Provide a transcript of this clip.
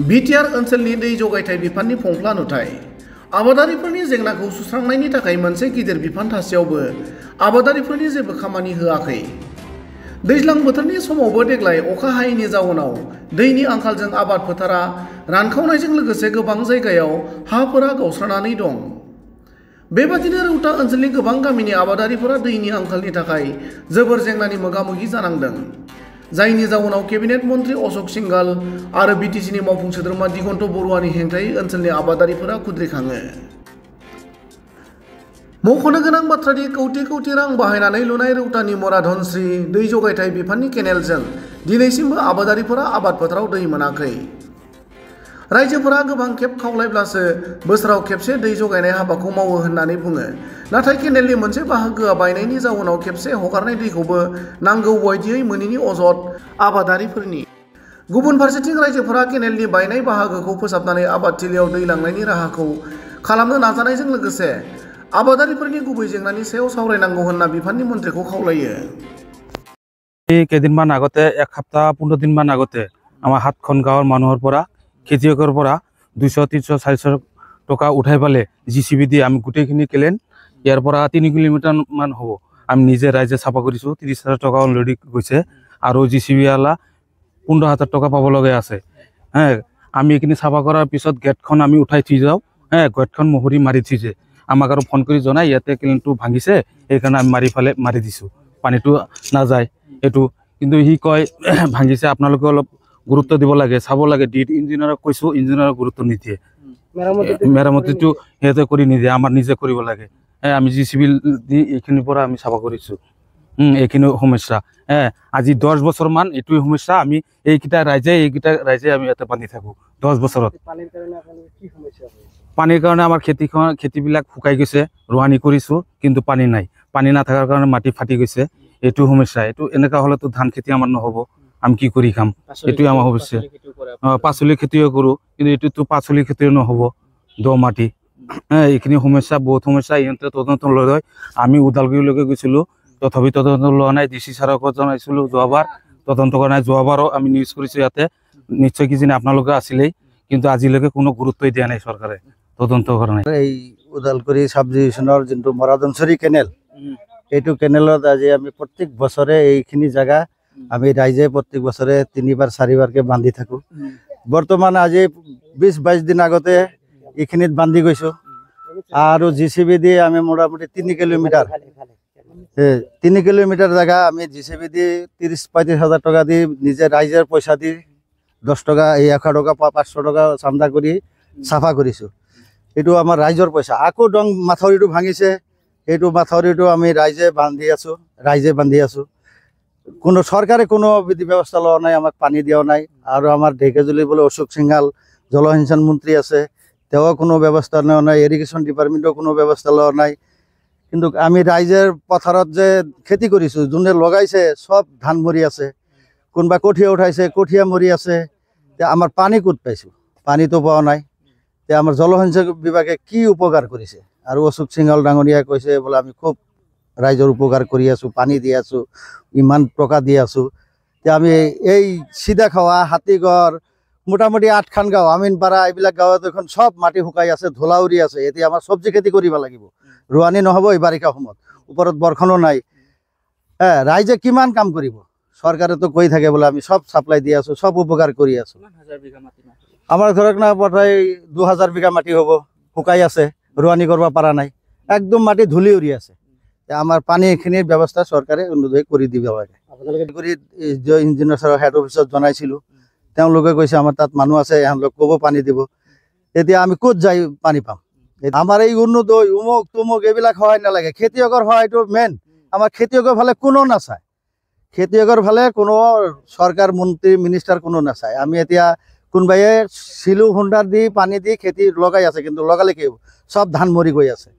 BTR ओनसोलनि दै जगायथाय बिफाननि फंफ्ला नुथाय आबादारिफोरनि जेंनाखौ सुस्रांनायनि थाखाय मोनसे गिदिर बिफान थासेयावबो आबादारिफोरनि जेबो खामानि होआखै। दैज्लां बोथोरनि समावबो देग्लाय अखा हायैनि जाउनाव दैनि आंखालजों आबाद फोथारा रानखावनायजों लोगोसे गोबां जायगायाव हाफोरा गावस्रानानै दं। बेबादिनो रौता ओनसोलनि गोबां गामिनि आबादारिफोरा दैनि आंखालनि थाखाय जोबोर जेंनानि मोगा-मोगि जानांदों, जायनि जाउनाव केबिनेट मन्त्रि अशोक सिंघाल आरो बिटिसिनि मावफुं सोद्रोमा दिगन्त बरुवानि हेंथायै ओनसोलनि आबादारिफोरा खुद्रिखाङो। मख'नो गोनां बाथ्रादि कौटि कौटि रां बाहायनानै लुनाय रौतानि मराधनस्री दै जगायथाय बिफाननि केनेलजों दिनैसिमबो आबादारिफोरा आबाद फोथाराव दै मोनाखै। रायजोफोरा गोबां खेब खावलायब्लासो बोसोराव खेबसे दै जगायनाय हाबाखौ मावो होननानै बुङो, नाथाय केनेलनि मोनसे बाहागोआ बायनायनि जाउनाव खेबसे हगारनाय दैखौबो नांगौ बायदियै मोनैनि अजद आबादारिफोरनि। गुबुन फारसेथिं रायजोफोरा केनेलनि बायनाय बाहागोखौ फोसाबनानै आबादथिलियाव दै लांनायनि राहाखौ खालामनो नाजानायजों लोगोसे आबादारिफोरनि गुबै जेंनानि सायाव सावरायनांगौ होनना बिफाननि मन्थ्रिखौ खावलायो। কেইদিনমান আগতে 1 সপ্তাহ 15 দিনমান আগতে আমাৰ 7খন গাঁৱৰ মানুহৰ পৰা খেতিয়কৰ পৰা 200, 300, 400 টকা উঠাই পালে জিচিবি দি আমি গোটেইখিনি কেলেন ইয়াৰ পৰা 3 কিলোমিটাৰ মান হ'ব আমি নিজে ৰাইজে চাফা কৰিছো। 30,000 টকা অলৰেডি গৈছে আৰু জিচিবি আলা 15,000 টকা পাব লগা আছে। আমি এইখিনি চাফা কৰাৰ পিছত গেটখন আমি উঠাই থৈ যাওঁ। গেটখন মোহৰি মাৰি থৈছে, আমাক আৰু ফোন কৰি জনাই ইয়াতে কেলেনটো ভাঙিছে, সেইকাৰণে আমি মাৰি দিছোঁ, পানীটো নাযায় এইটো। কিন্তু সি কয় ভাঙিছে, আপোনালোকে অলপ গুৰুত্ব দিব লাগে, চাব লাগে। ইঞ্জিনিয়াৰক কৈছোঁ, ইঞ্জিনিয়াৰক গুৰুত্ব নিদিয়ে, মেৰামতিটো সিহঁতে কৰি নিদিয়ে, আমাৰ নিজে কৰিব লাগে। আমি জিচিবি দি এইখিনিৰ পৰা আমি চাফা কৰিছোঁ। এইখিনি সমস্যা আজি 10 বছৰমান এইটোৱে সমস্যা। আমি এইকেইটা ৰাইজে আমি ইয়াতে বান্ধি থাকোঁ 10 বছৰত। পানীৰ কাৰণে আমাৰ খেতিবিলাক শুকাই গৈছে, ৰোৱানি কৰিছোঁ কিন্তু পানী নাই। পানী নাথাকাৰ কাৰণে মাটি ফাটি গৈছে, এইটো সমস্যা। এইটো এনেকুৱা হ'লেতো ধান খেতি আমাৰ নহ'ব, আমি কি কৰি খাম? এইটোৱে আমাৰ সমস্যা। পাচলি খেতিও কৰোঁ কিন্তু এইটোতো পাচলি খেতিও নহ'ব, দ মাটি। এইখিনি সমস্যা, বহুত সমস্যা। ইহঁতে তদন্ত লয়। আমি ওদালগুৰিলৈকে গৈছিলোঁ, তথাপি তদন্ত লোৱা নাই। ডিচি ছাৰকো জনাইছিলোঁ যোৱাবাৰ, তদন্ত কৰা নাই। যোৱাবাৰো আমি নিউজ কৰিছোঁ ইয়াতে, নিশ্চয় কিজানি আপোনালোকে আছিলেই, কিন্তু আজিলৈকে কোনো গুৰুত্বই দিয়া নাই চৰকাৰে, তদন্ত কৰা নাই। এই ওদালগুৰি সাব ডিভিজনৰ যোনটো মৰাধনস্ৰী কেনেল, এইটো কেনেলত আজি আমি প্ৰত্যেক বছৰে এইখিনি জায়গা আমি ৰাইজে প্ৰত্যেক বছৰে 3বাৰ 4বাৰকে বান্ধি থাকোঁ। বৰ্তমান আজি 20-22 দিন আগতে এইখিনিত বান্ধি গৈছোঁ আৰু জিচিবি দি আমি মোটামুটি 3 কিলোমিটাৰ 3 কিলোমিটাৰ জায়গা আমি জিচিবি দি 30-35 হাজাৰ টকা দি নিজে ৰাইজৰ পইচা দি 10 টকা 100 টকা 500 টকা চান্দা কৰি চাফা কৰিছোঁ। এইটো আমাৰ ৰাইজৰ পইচা। আকৌ ডং মাথাউৰিটো ভাঙিছে, এইটো মাথাউৰিটো আমি ৰাইজে বান্ধি আছোঁ। কোনো চৰকাৰে কোনো বিধি ব্যৱস্থা লোৱা নাই, আমাক পানী দিয়া নাই। আৰু আমাৰ ঢেকীয়াজুলি বোলে অশোক সিংহাল জলসিঞ্চন মন্ত্ৰী আছে, তেওঁ কোনো ব্যৱস্থা লোৱা নাই। ইৰিগেশ্যন ডিপাৰ্টমেণ্টেও কোনো ব্যৱস্থা লোৱা নাই। কিন্তু আমি ৰাইজৰ পথাৰত যে খেতি কৰিছোঁ, যোনে লগাইছে চব ধান মৰি আছে, কোনোবা কঠীয়া উঠাইছে, কঠীয়া মৰি আছে। এতিয়া আমাৰ পানী ক'ত পাইছোঁ? পানীটো পোৱা নাই। এতিয়া আমাৰ জলসিঞ্চন বিভাগে কি উপকাৰ কৰিছে? আৰু অশোক সিংহাল ডাঙৰীয়াই কৈছে বোলে আমি খুব ৰাইজৰ উপকাৰ কৰি আছোঁ, পানী দি আছোঁ, ইমান টকা দি আছোঁ। এতিয়া আমি এই চিদাখাৱা, হাতীগড়, মোটামুটি 8খন গাঁও, আমিনপাৰা, এইবিলাক গাঁৱত এখন চব মাটি শুকাই আছে, ধূলা উৰি আছে। এতিয়া আমাৰ চব্জি খেতি কৰিব লাগিব, ৰোৱানি নহ'ব এই বাৰিষা সময়ত, ওপৰত বৰষুণো নাই। ৰাইজে কিমান কাম কৰিব? চৰকাৰেতো কৈ থাকে বোলে আমি চব চাপ্লাই দি আছোঁ, চব উপকাৰ কৰি আছোঁ। আমাৰ ধৰক না প্ৰায় 2000 বিঘা মাটি হ'ব, শুকাই আছে, ৰোৱানি কৰিব পৰা নাই, একদম মাটি ধূলি উৰি আছে। আমাৰ পানীখিনিৰ ব্যৱস্থা চৰকাৰে অনুযায়ী কৰি দিব লাগে। ইঞ্জিনিয়াৰ ছাৰৰ হেড অফিচত জনাইছিলোঁ, তেওঁলোকে কৈছে আমাৰ তাত মানুহ আছে, এওঁলোক ক'ব পানী দিব। এতিয়া আমি ক'ত যাই পানী পাম? আমাৰ এই অৰুণোদয়, উমুক তুমুক এইবিলাক সহায় নালাগে, খেতিয়কৰ সহায়টো মেইন। আমাৰ খেতিয়কৰ ফালে কোনো নাচায়, খেতিয়কৰ ফালে কোনো চৰকাৰ মন্ত্ৰী মিনিষ্টাৰ কোনো নাচায়। আমি এতিয়া কোনোবাই চিলু হুণ্ডাৰ দি পানী দি খেতি লগাই আছে, কিন্তু লগালে কি হ'ব? চব ধান মৰি গৈ আছে।